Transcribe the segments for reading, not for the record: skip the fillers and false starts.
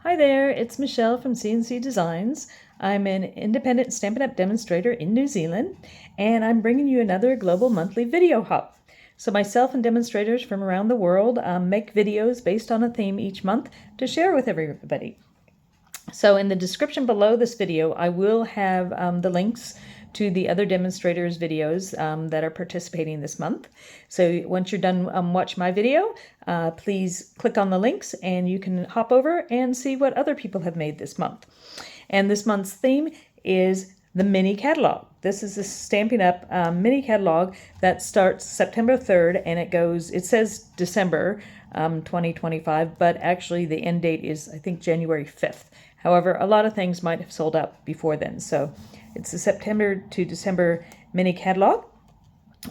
Hi there, it's Michelle from CNC Designs. I'm an independent Stampin' Up! Demonstrator in New Zealand, and I'm bringing you another global monthly video hop. So myself and demonstrators from around the world make videos based on a theme each month to share with everybody. So in the description below this video, I will have the links to the other demonstrators' videos that are participating this month. So once you're done watch my video, please click on the links and you can hop over and see what other people have made this month. And this month's theme is the Mini Catalog. This is the Stampin' Up! Mini Catalog that starts September 3rd and it says December 2025, but actually the end date is, I think, January 5th. However, a lot of things might have sold out before then, so it's the September to December Mini Catalog.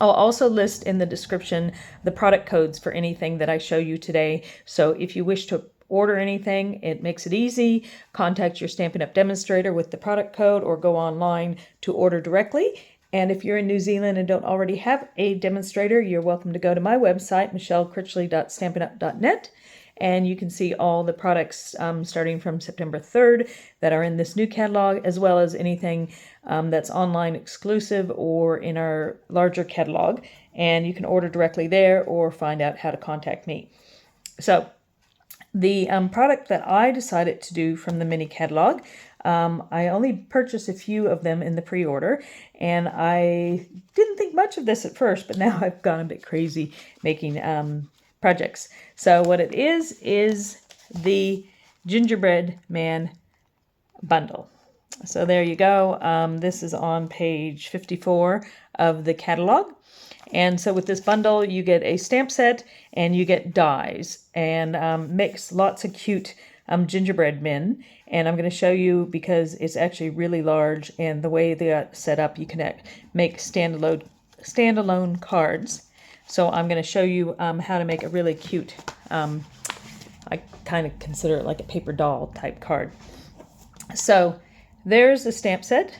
I'll also list in the description the product codes for anything that I show you today, so if you wish to order anything, it makes it easy. Contact your Stampin' Up! Demonstrator with the product code or go online to order directly. And if you're in New Zealand and don't already have a demonstrator, you're welcome to go to my website, michellekritchley.stampinup.net, and you can see all the products starting from September 3rd that are in this new catalog, as well as anything that's online exclusive or in our larger catalog. And you can order directly there or find out how to contact me. So the product that I decided to do from the mini catalog, I only purchased a few of them in the pre-order, and I didn't think much of this at first, but now I've gone a bit crazy making projects. So what it is the Gingerbread Man bundle. So there you go. This is on page 54 of the catalog. And so with this bundle, you get a stamp set and you get dies and mix lots of cute gingerbread men. And I'm going to show you because it's actually really large, and the way they got set up, you can make standalone cards. So I'm going to show you how to make a really cute, I kind of consider it like a paper doll type card. So there's the stamp set,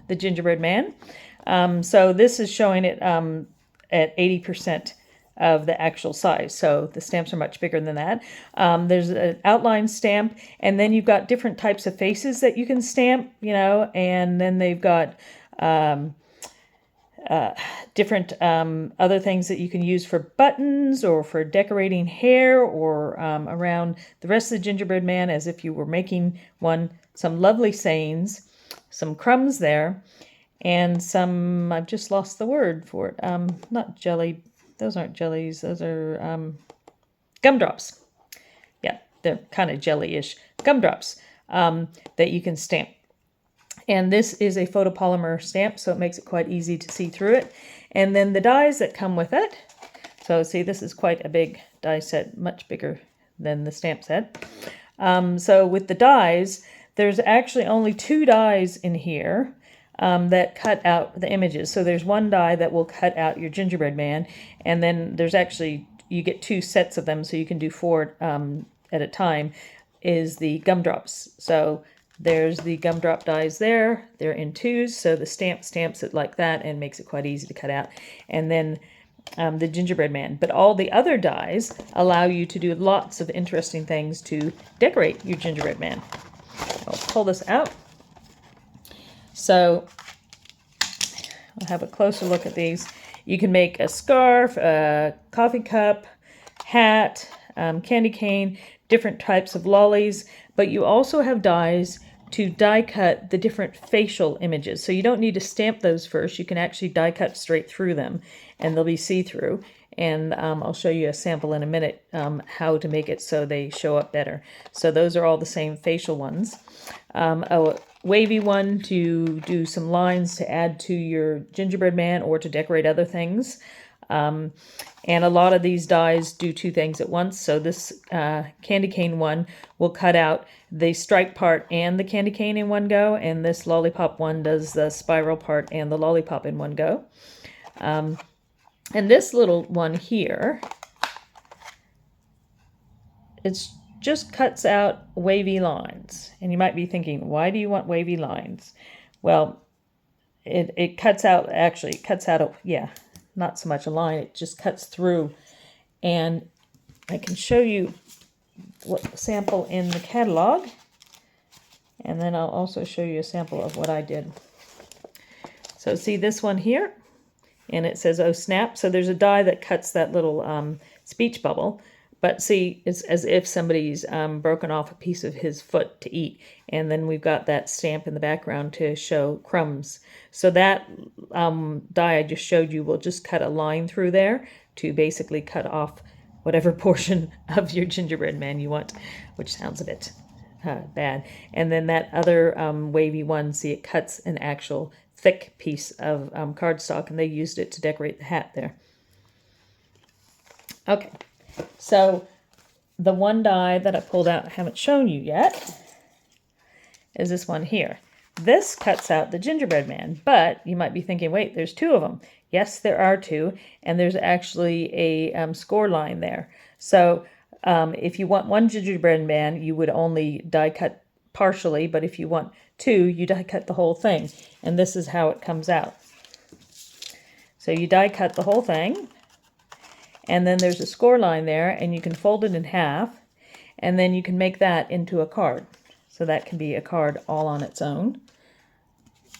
the Gingerbread Man. So this is showing it at 80% of the actual size. So the stamps are much bigger than that. There's an outline stamp, and then you've got different types of faces that you can stamp, and then they've got different other things that you can use for buttons or for decorating hair or around the rest of the Gingerbread Man as if you were making one. Some lovely sayings, some crumbs there, and some, I've just lost the word for it, not jelly, those aren't jellies, those are gumdrops. Yeah, they're kind of jelly-ish gumdrops that you can stamp. And this is a photopolymer stamp, so it makes it quite easy to see through it. And then the dies that come with it. So see, this is quite a big die set, much bigger than the stamp set. So with the dies, there's actually only 2 dies in here that cut out the images. So there's one die that will cut out your Gingerbread Man, and then there's actually, you get 2 sets of them, so you can do 4 at a time, is the gumdrops. So there's the gumdrop dies there. They're in 2s, so the stamps it like that and makes it quite easy to cut out. And then the Gingerbread Man. But all the other dies allow you to do lots of interesting things to decorate your Gingerbread Man. I'll pull this out. So I'll have a closer look at these. You can make a scarf, a coffee cup, hat, candy cane, different types of lollies, but you also have dies to die cut the different facial images. So you don't need to stamp those first. You can actually die cut straight through them, and they'll be see-through. And I'll show you a sample in a minute how to make it so they show up better. So those are all the same facial ones. A wavy one to do some lines to add to your Gingerbread Man or to decorate other things. And a lot of these dies do 2 things at once. So this candy cane one will cut out the stripe part and the candy cane in one go, and this lollipop one does the spiral part and the lollipop in one go. And this little one here, it just cuts out wavy lines. And you might be thinking, why do you want wavy lines? Well, it cuts out, actually, it cuts out, not so much a line, it just cuts through. And I can show you sample in the catalog. And then I'll also show you a sample of what I did. So see this one here? And it says, oh snap. So there's a die that cuts that little speech bubble. But see, it's as if somebody's broken off a piece of his foot to eat. And then we've got that stamp in the background to show crumbs. So that die I just showed you will just cut a line through there to basically cut off whatever portion of your gingerbread man you want, which sounds a bit bad. And then that other wavy one, see, it cuts an actual thick piece of cardstock, and they used it to decorate the hat there. Okay, so the one die that I pulled out I haven't shown you yet is this one here. This cuts out the gingerbread man, but you might be thinking, wait, there's two of them. Yes, there are two, and there's actually a score line there. So if you want one gingerbread man, you would only die cut partially, but if you want two, you die cut the whole thing. And this is how it comes out. So you die cut the whole thing, and then there's a score line there, and you can fold it in half, and then you can make that into a card. So that can be a card all on its own.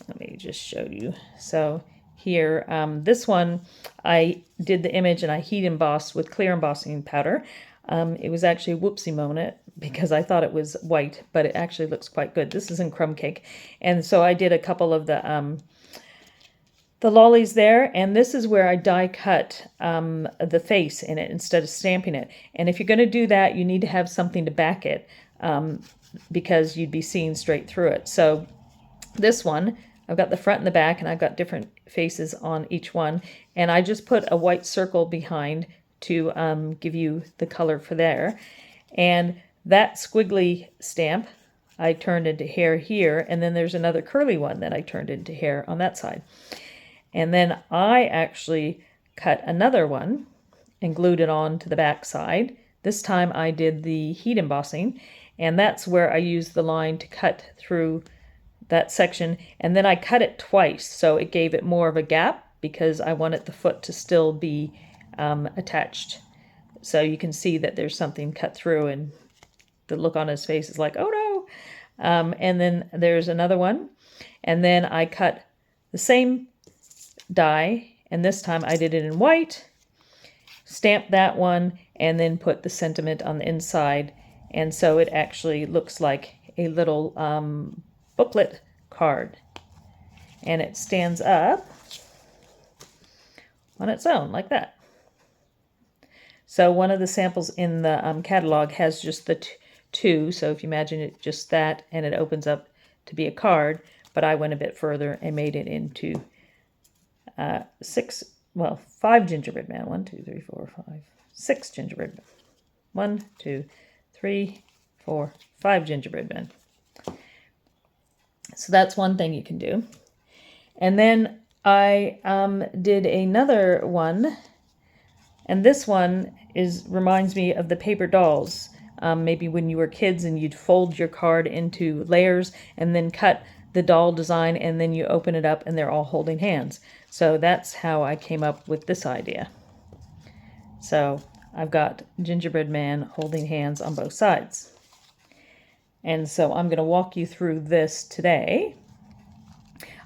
Let me just show you. So here, this one, I did the image and I heat embossed with clear embossing powder. It was actually a whoopsie moment because I thought it was white, but it actually looks quite good. This is in Crumb Cake. And so I did a couple of the lollies there, and this is where I die cut the face in it instead of stamping it. And if you're going to do that, you need to have something to back it because you'd be seeing straight through it. So this one, I've got the front and the back, and I've got different faces on each one. And I just put a white circle behind to give you the color for there. And that squiggly stamp I turned into hair here, and then there's another curly one that I turned into hair on that side. And then I actually cut another one and glued it on to the back side. This time I did the heat embossing, and that's where I used the line to cut through that section. And then I cut it twice, so it gave it more of a gap because I wanted the foot to still be attached. So you can see that there's something cut through, and the look on his face is like, oh no. And then there's another one. And then I cut the same die, and this time I did it in white, stamped that one, and then put the sentiment on the inside. And so it actually looks like a little booklet card. And it stands up on its own like that. So one of the samples in the catalog has just the two. So if you imagine it just that, and it opens up to be a card, but I went a bit further and made it into five gingerbread man. 1, 2, 3, 4, 5, 6 gingerbread men. 1, 2, 3, 4, 5 gingerbread men. So that's one thing you can do. And then I did another one, and this one reminds me of the paper dolls. Maybe when you were kids and you'd fold your card into layers and then cut the doll design, and then you open it up and they're all holding hands. So that's how I came up with this idea. So I've got gingerbread man holding hands on both sides. And so I'm going to walk you through this today.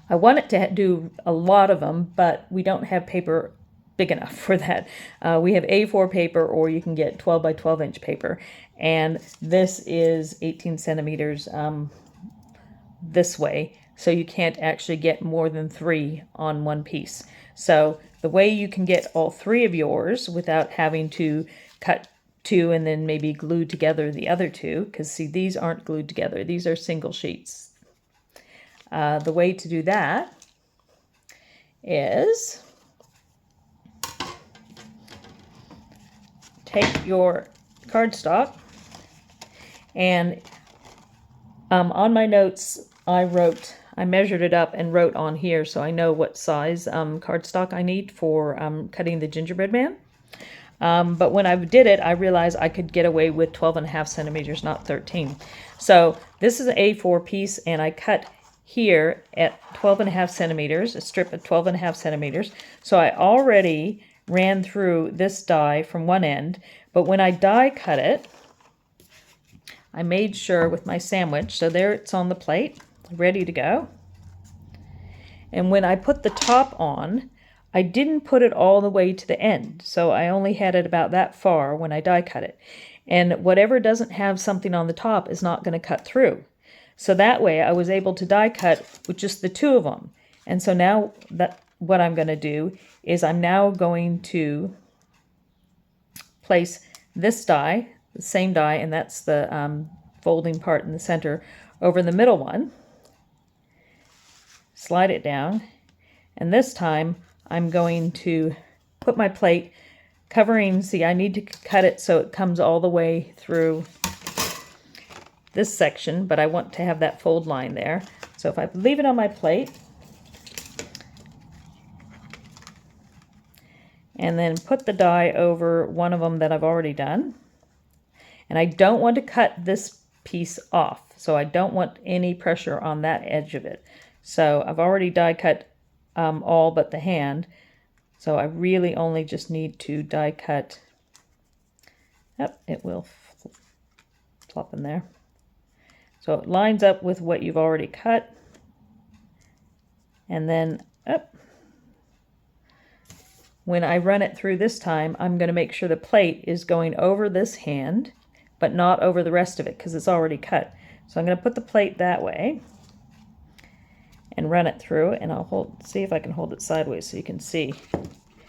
I wanted to do a lot of them, but we don't have paper big enough for that. We have A4 paper, or you can get 12 by 12 inch paper. And this is 18 centimeters this way. So you can't actually get more than 3 on one piece. So the way you can get all 3 of yours without having to cut 2 and then maybe glue together the other 2, because see, these aren't glued together. These are single sheets. The way to do that is take your cardstock, and on my notes I measured it up and wrote on here so I know what size cardstock I need for cutting the gingerbread man. But when I did it, I realized I could get away with 12.5 centimeters, not 13. So this is an A4 piece, and I cut here at 12.5 centimeters, a strip of 12.5 centimeters. So I already ran through this die from one end, but when I die cut it, I made sure with my sandwich, so there it's on the plate, ready to go. And when I put the top on, I didn't put it all the way to the end, so I only had it about that far when I die cut it. And whatever doesn't have something on the top is not going to cut through. So that way I was able to die cut with just the two of them. And so now what I'm going to do is I'm now going to place this die, the same die, and that's the folding part in the center, over the middle one. Slide it down, and this time I'm going to put my plate covering, see, I need to cut it so it comes all the way through this section, but I want to have that fold line there. So if I leave it on my plate, and then put the die over one of them that I've already done, and I don't want to cut this piece off, so I don't want any pressure on that edge of it. So I've already die cut all but the hand, so I really only just need to die cut. Yep, it will flop in there. So it lines up with what you've already cut, and then up. When I run it through this time, I'm going to make sure the plate is going over this hand, but not over the rest of it because it's already cut. So I'm going to put the plate that way and run it through, and I'll see if I can hold it sideways so you can see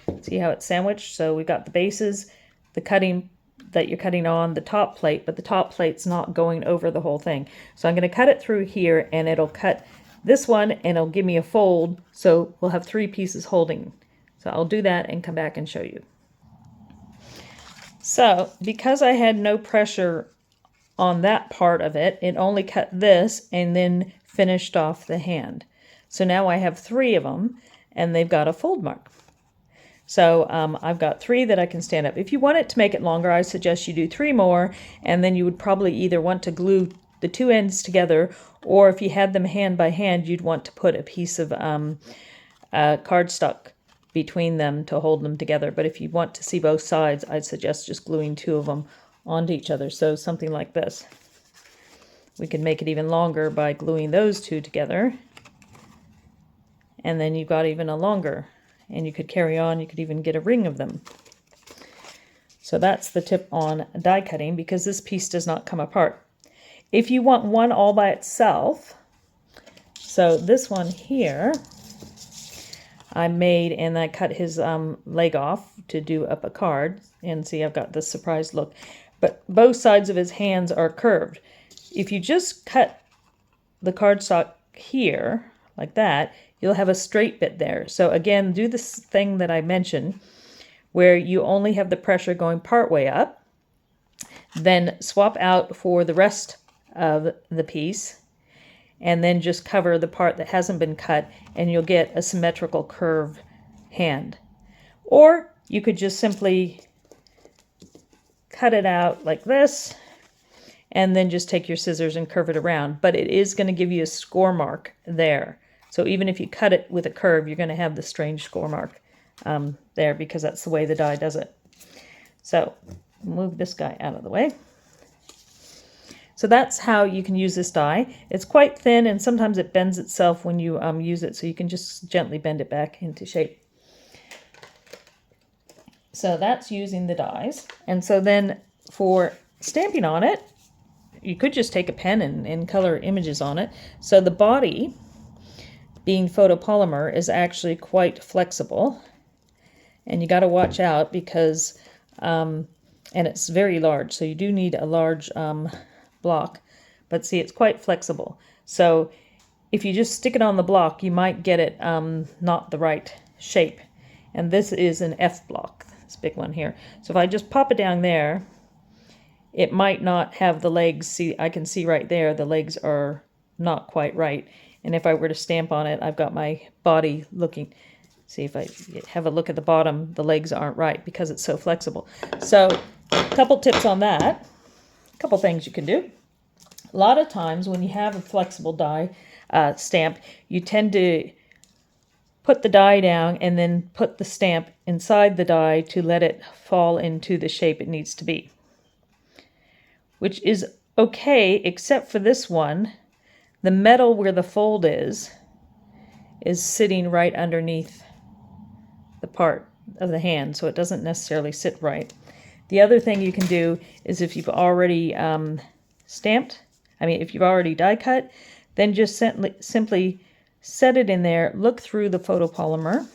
how it's sandwiched. So we've got the bases, the cutting that you're cutting on the top plate, but the top plate's not going over the whole thing. So I'm going to cut it through here, and it'll cut this one, and it'll give me a fold, so we'll have three pieces holding. So I'll do that and come back and show you. So because I had no pressure on that part of it, it only cut this and then finished off the hand. So now I have three of them, and they've got a fold mark. So I've got three that I can stand up. If you want it to make it longer, I suggest you do three more, and then you would probably either want to glue the two ends together, or if you had them hand by hand, you'd want to put a piece of cardstock between them to hold them together. But if you want to see both sides, I'd suggest just gluing two of them onto each other. So something like this. We can make it even longer by gluing those two together. And then you've got even a longer. And you could carry on, you could even get a ring of them. So that's the tip on die cutting, because this piece does not come apart. If you want one all by itself, so this one here, I made, and I cut his leg off to do up a card. And see, I've got this surprised look. But both sides of his hands are curved. If you just cut the cardstock here, like that, you'll have a straight bit there. So again, do this thing that I mentioned, where you only have the pressure going part way up. Then swap out for the rest of the piece, and then just cover the part that hasn't been cut, and you'll get a symmetrical curved hand. Or you could just simply cut it out like this, and then just take your scissors and curve it around. But it is going to give you a score mark there. So even if you cut it with a curve, you're going to have the strange score mark there, because that's the way the die does it. So move this guy out of the way. So that's how you can use this die. It's quite thin, and sometimes it bends itself when you use it, so you can just gently bend it back into shape. So that's using the dies. And so then for stamping on it, you could just take a pen and color images on it. So the body, being photopolymer, is actually quite flexible. And you got to watch out because, and it's very large, so you do need a large block. But see, it's quite flexible. So if you just stick it on the block, you might get it not the right shape. And this is an F block, this big one here. So if I just pop it down there, it might not have the legs. See, I can see right there, the legs are not quite right. And if I were to stamp on it, I've got my body looking. See, if I have a look at the bottom, the legs aren't right because it's so flexible. So a couple tips on that. A couple things you can do. A lot of times when you have a flexible die stamp, you tend to put the die down and then put the stamp inside the die to let it fall into the shape it needs to be, which is okay, except for this one. The metal where the fold is sitting right underneath the part of the hand, so it doesn't necessarily sit right. The other thing you can do is if you've already if you've already die cut, then just simply set it in there, look through the photopolymer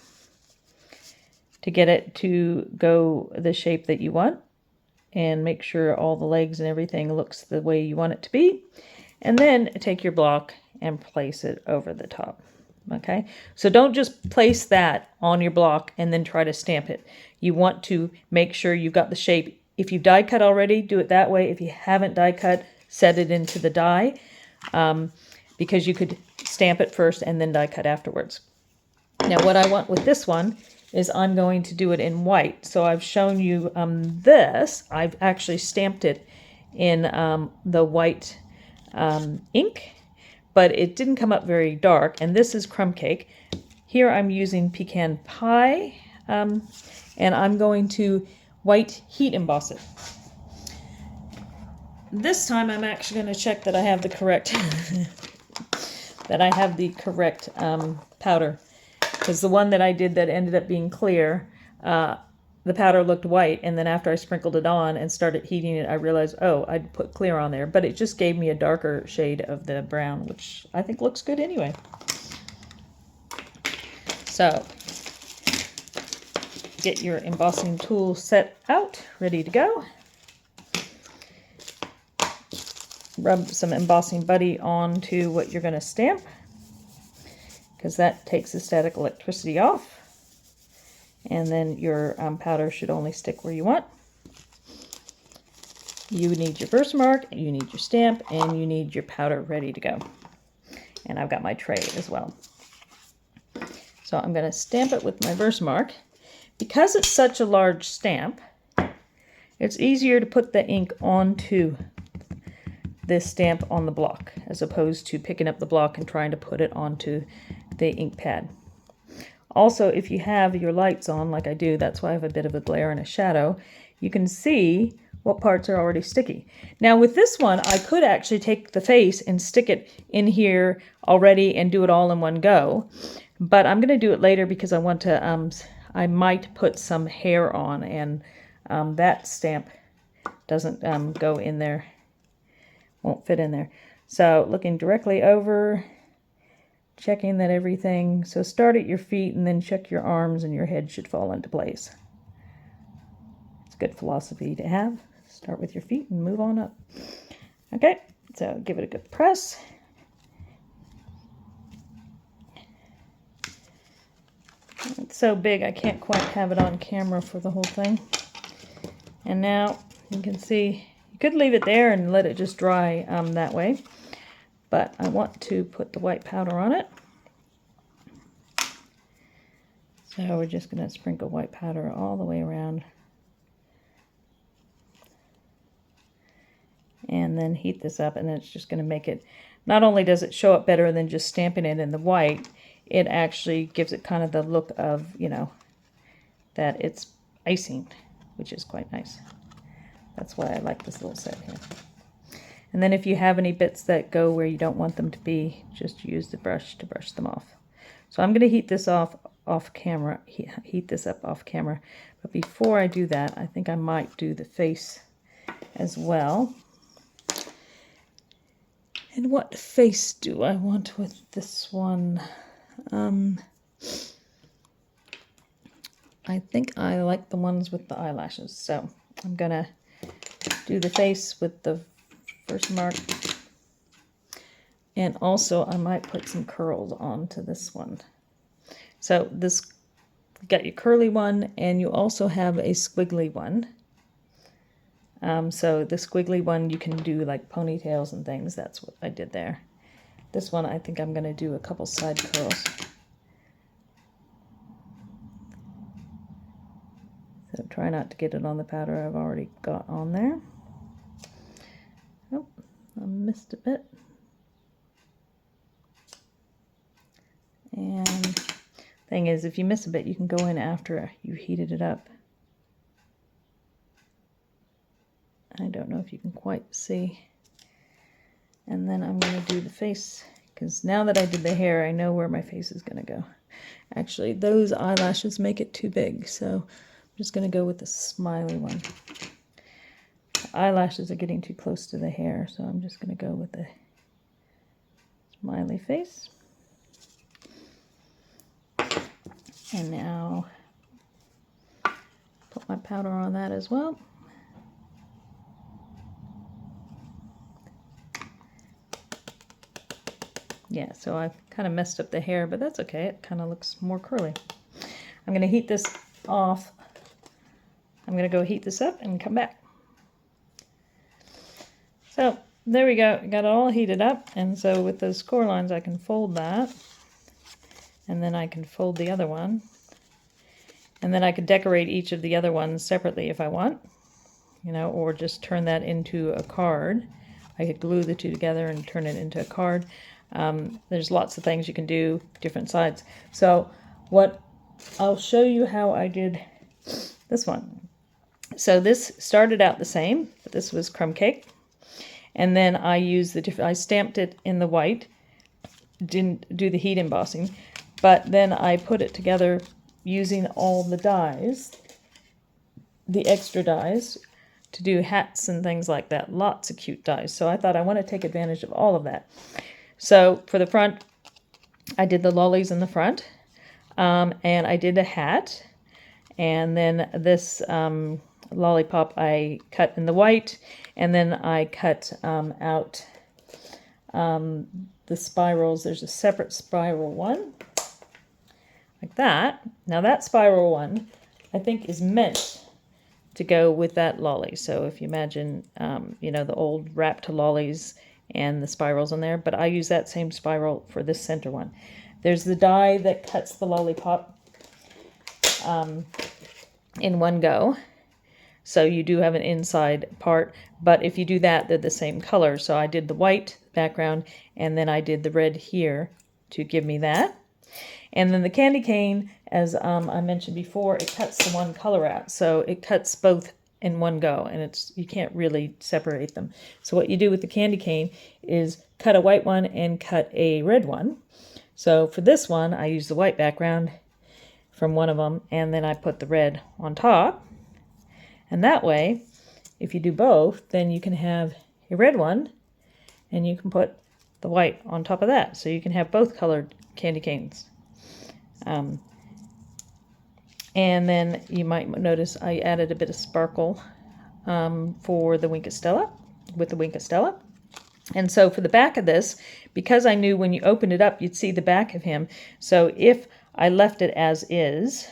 to get it to go the shape that you want, and make sure all the legs and everything looks the way you want it to be. And then take your block and place it over the top. Okay, so don't just place that on your block and then try to stamp it. You want to make sure you've got the shape. If you've die cut already, do it that way. If you haven't die cut, set it into the die, because you could stamp it first and then die cut afterwards. Now what I want with this one is I'm going to do it in white. So I've shown you this. I've actually stamped it in the white ink, but it didn't come up very dark. And this is crumb cake. Here I'm using pecan pie, and I'm going to white heat emboss it. This time I'm actually going to check that I have the correct powder, because the one that I did that ended up being clear, the powder looked white, and then after I sprinkled it on and started heating it, I realized, oh, I'd put clear on there, but it just gave me a darker shade of the brown, which I think looks good anyway. So, get your embossing tool set out, ready to go. Rub some embossing buddy onto what you're going to stamp, because that takes the static electricity off. And then your powder should only stick where you want. You need your Versamark, you need your stamp, and you need your powder ready to go. And I've got my tray as well. So I'm going to stamp it with my Versamark. Because it's such a large stamp, it's easier to put the ink onto this stamp on the block, as opposed to picking up the block and trying to put it onto the ink pad. Also, if you have your lights on, like I do, that's why I have a bit of a glare and a shadow, you can see what parts are already sticky. Now with this one, I could actually take the face and stick it in here already and do it all in one go, but I'm going to do it later because I want to, I might put some hair on, and that stamp doesn't go in there, won't fit in there. So looking directly over, checking that everything, so start at your feet and then check your arms, and your head should fall into place. It's good philosophy to have. Start with your feet and move on up. Okay, so give it a good press. It's so big I can't quite have it on camera for the whole thing. And now you can see, you could leave it there and let it just dry that way. But I want to put the white powder on it. So we're just going to sprinkle white powder all the way around. And then heat this up, and it's just going to make it, not only does it show up better than just stamping it in the white, it actually gives it kind of the look of, you know, that it's icing, which is quite nice. That's why I like this little set here. And then if you have any bits that go where you don't want them to be, just use the brush to brush them off. So I'm going to heat this off camera, heat this up off camera. But before I do that, I think I might do the face as well. And what face do I want with this one? I think I like the ones with the eyelashes. So I'm going to do the face with the Versamark, and also I might put some curls onto this one. So this, you got your curly one, and you also have a squiggly one. So the squiggly one you can do like ponytails and things. That's what I did there. This one I think I'm going to do a couple side curls. So try not to get it on the powder I've already got on there. Oh, I missed a bit. And thing is, if you miss a bit, you can go in after you heated it up. I don't know if you can quite see. And then I'm going to do the face, because now that I did the hair, I know where my face is going to go. Actually, those eyelashes make it too big, so I'm just going to go with the smiley one. The eyelashes are getting too close to the hair, so I'm just going to go with the smiley face. And now put my powder on that as well. Yeah, so I kind of messed up the hair, but that's okay. It kind of looks more curly. I'm going to heat this off. I'm going to go heat this up and come back. So there we go. Got it all heated up. And so with those score lines, I can fold that. And then I can fold the other one. And then I could decorate each of the other ones separately if I want, you know, or just turn that into a card. I could glue the two together and turn it into a card. There's lots of things you can do, different sides. So I'll show you how I did this one. So this started out the same, but this was crumb cake. And then I used I stamped it in the white, didn't do the heat embossing, but then I put it together using all the dies, the extra dies, to do hats and things like that. Lots of cute dies. So I thought I want to take advantage of all of that. So for the front, I did the lollies in the front, and I did a hat, and then this lollipop I cut in the white, and then I cut out the spirals. There's a separate spiral one, like that. Now that spiral one, I think, is meant to go with that lolly. So if you imagine, you know, the old wrap to lollies and the spirals in there, but I use that same spiral for this center one. There's the die that cuts the lollipop in one go. So you do have an inside part, but if you do that, they're the same color. So I did the white background, and then I did the red here to give me that. And then the candy cane, as I mentioned before, it cuts the one color out. So it cuts both in one go, and you can't really separate them. So what you do with the candy cane is cut a white one and cut a red one. So for this one, I use the white background from one of them, and then I put the red on top. And that way, if you do both, then you can have a red one, and you can put the white on top of that. So you can have both colored candy canes. And then you might notice I added a bit of sparkle for the Wink of Stella, with the Wink of Stella. And so for the back of this, because I knew when you opened it up, you'd see the back of him. So if I left it as is,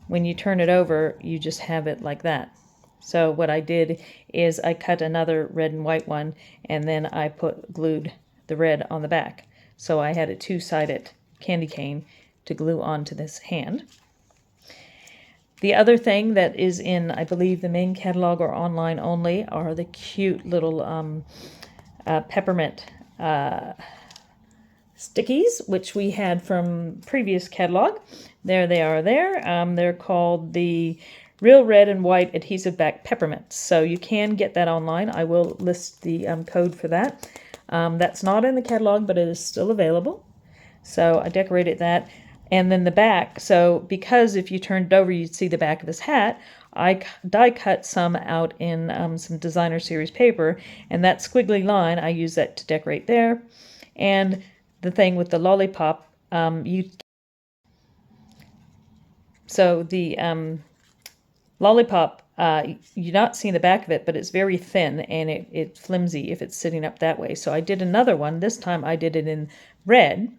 when you turn it over, you just have it like that. So what I did is I cut another red and white one, and then I glued the red on the back. So I had a two-sided candy cane to glue onto this hand. The other thing that is in, I believe, the main catalog or online only are the cute little peppermint stickies, which we had from previous catalog. There they are there. They're called the Real Red and White Adhesive-Backed Peppermints. So you can get that online. I will list the code for that. That's not in the catalog, but it is still available. So I decorated that. And then the back, so because if you turned it over, you'd see the back of his hat, I die cut some out in some designer series paper, and that squiggly line, I use that to decorate there. And the thing with the lollipop, so the lollipop, you're not seeing the back of it, but it's very thin and it's flimsy if it's sitting up that way. So I did another one. This time I did it in red.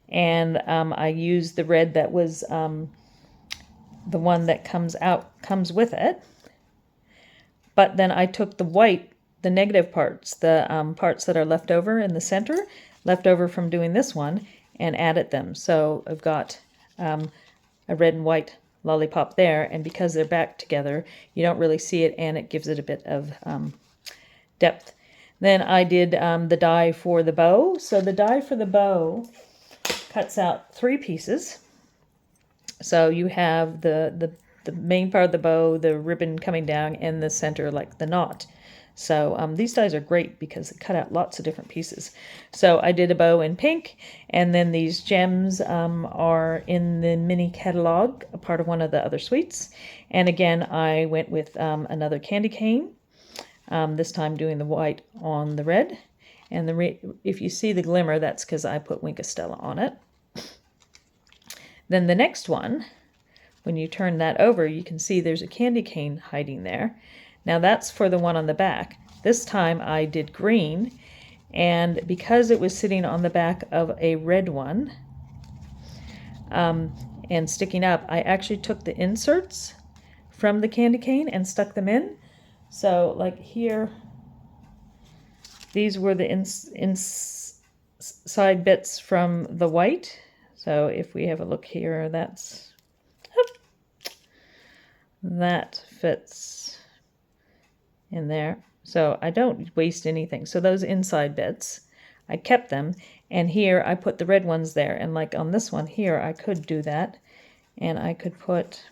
And I used the red that was the one that comes with it. But then I took the white, the negative parts, the parts that are left over in the center, left over from doing this one, and added them. So I've got a red and white lollipop there, and because they're back together, you don't really see it, and it gives it a bit of depth. Then I did the die for the bow. So the die for the bow cuts out 3 pieces. So you have the main part of the bow, the ribbon coming down, and the center, like the knot. So these dies are great because they cut out lots of different pieces. So I did a bow in pink, and then these gems are in the Mini Catalogue, a part of one of the other suites. And again, I went with another candy cane, this time doing the white on the red. And if you see the glimmer, that's because I put Wink of Stella on it. Then the next one, when you turn that over, you can see there's a candy cane hiding there. Now that's for the one on the back. This time I did green, and because it was sitting on the back of a red one and sticking up, I actually took the inserts from the candy cane and stuck them in. So like here, these were the inside bits from the white. So if we have a look here, that fits in there. So I don't waste anything. So those inside bits, I kept them. And here I put the red ones there. And like on this one here, I could do that. And I could put,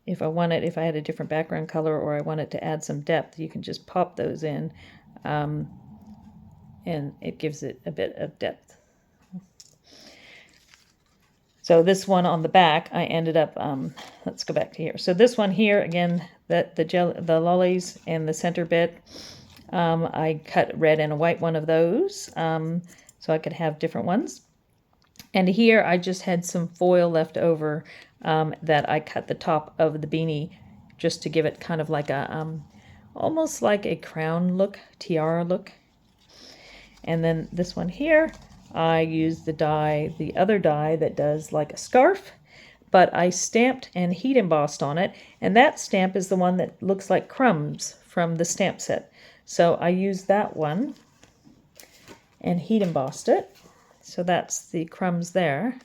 if I had a different background color or I wanted to add some depth, you can just pop those in. And it gives it a bit of depth. So this one on the back, I ended up, let's go back to here. So this one here, again, the lollies and the center bit, I cut red and a white one of those, so I could have different ones. And here I just had some foil left over that I cut the top of the beanie just to give it kind of like a, almost like a crown look, tiara look. And then this one here, I used the other die that does like a scarf, but I stamped and heat embossed on it. And that stamp is the one that looks like Crumbs from the stamp set. So I used that one and heat embossed it. So that's the Crumbs there.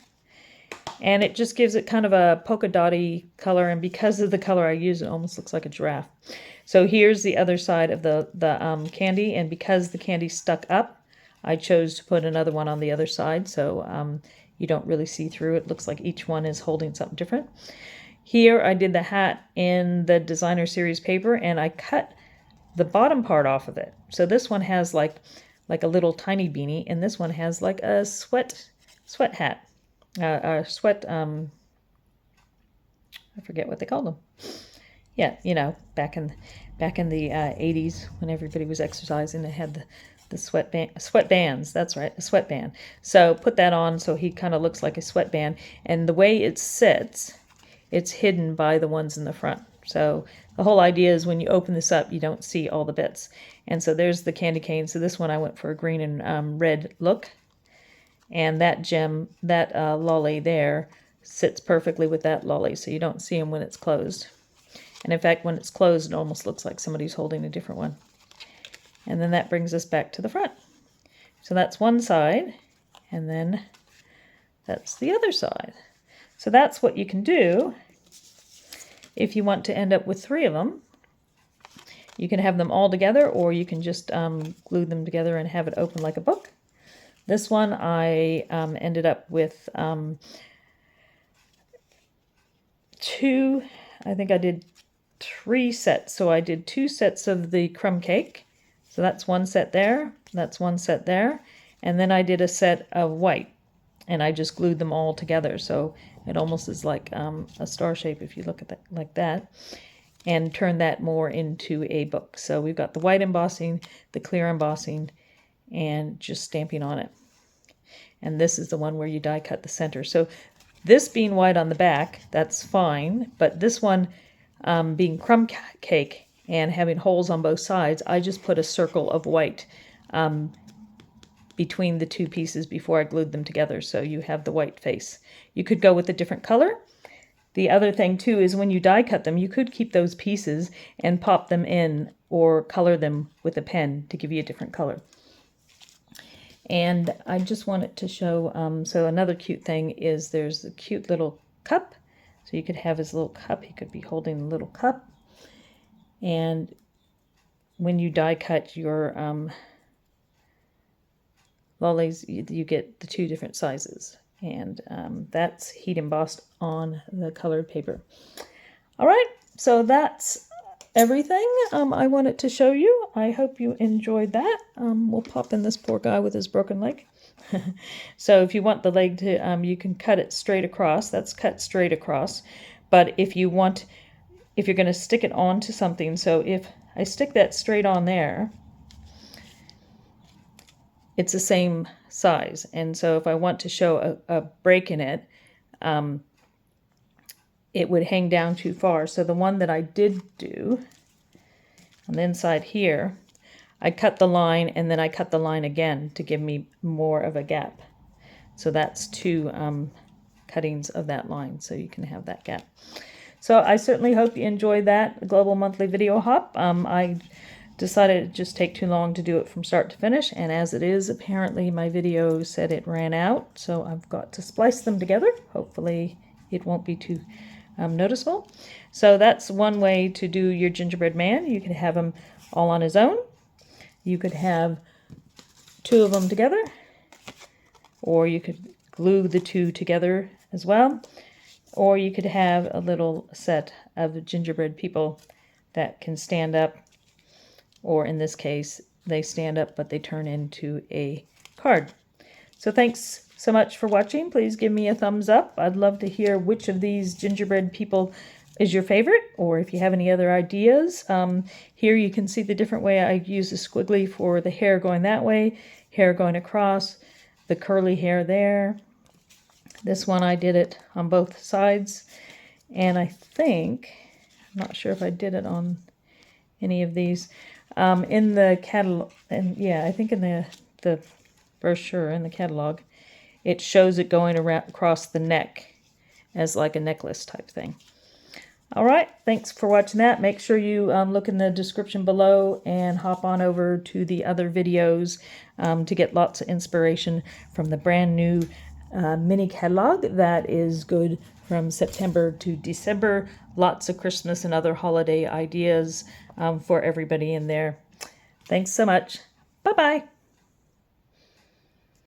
And it just gives it kind of a polka dotty color. And because of the color I use, it almost looks like a giraffe. So here's the other side of the candy. And because the candy stuck up, I chose to put another one on the other side, so you don't really see through. It looks like each one is holding something different. Here I did the hat in the designer series paper, and I cut the bottom part off of it. So this one has like a little tiny beanie, and this one has like a sweat hat, a sweat. I forget what they called them. Yeah, you know, back in the 80s when everybody was exercising, they had the sweatbands, that's right, a sweatband. So put that on so he kind of looks like a sweatband. And the way it sits, it's hidden by the ones in the front. So the whole idea is when you open this up, you don't see all the bits. And so there's the candy cane. So this one I went for a green and red look. And that gem, that lolly there, sits perfectly with that lolly. So you don't see them when it's closed. And in fact, when it's closed, it almost looks like somebody's holding a different one. And then that brings us back to the front. So that's one side, and then that's the other side. So that's what you can do if you want to end up with 3 of them. You can have them all together, or you can just glue them together and have it open like a book. This one I ended up with 2, I think I did 3 sets. So I did 2 sets of the crumb cake. So that's one set there, that's one set there, and then I did a set of white, and I just glued them all together, so it almost is like a star shape if you look at that like that, and turn that more into a book. So we've got the white embossing, the clear embossing, and just stamping on it. And this is the one where you die cut the center. So this being white on the back, that's fine, but this one being crumb cake, and having holes on both sides, I just put a circle of white between the 2 pieces before I glued them together, so you have the white face. You could go with a different color. The other thing too is when you die cut them, you could keep those pieces and pop them in or color them with a pen to give you a different color. And I just wanted to show, so another cute thing is there's a cute little cup. So you could have his little cup, he could be holding a little cup. And when you die cut your lollies, you get the 2 different sizes. And that's heat embossed on the colored paper. All right, so that's everything I wanted to show you. I hope you enjoyed that. We'll pop in this poor guy with his broken leg. So if you want the leg to, you can cut it straight across. That's cut straight across. But if you're going to stick it onto something, so if I stick that straight on there, it's the same size. And so if I want to show a break in it, it would hang down too far. So the one that I did do on the inside here, I cut the line and then I cut the line again to give me more of a gap. So that's 2 cuttings of that line, so you can have that gap. So I certainly hope you enjoyed that Global Monthly Video Hop. I decided it just take too long to do it from start to finish, and as it is, apparently my video said it ran out, so I've got to splice them together. Hopefully it won't be too noticeable. So that's one way to do your gingerbread man. You could have him all on his own. You could have 2 of them together, or you could glue the 2 together as well, or you could have a little set of gingerbread people that can stand up, or in this case, they stand up but they turn into a card. So thanks so much for watching. Please give me a thumbs up. I'd love to hear which of these gingerbread people is your favorite, or if you have any other ideas. Here you can see the different way I use the squiggly for the hair going that way, hair going across, the curly hair there. This one I did it on both sides, and I think, I'm not sure if I did it on any of these, in the catalog, and yeah, I think in the brochure, in the catalog, it shows it going around across the neck as like a necklace type thing. All right, thanks for watching that. Make sure you look in the description below and hop on over to the other videos to get lots of inspiration from the brand new mini catalog that is good from September to December. Lots of Christmas and other holiday ideas for everybody in there. Thanks so much. Bye-bye.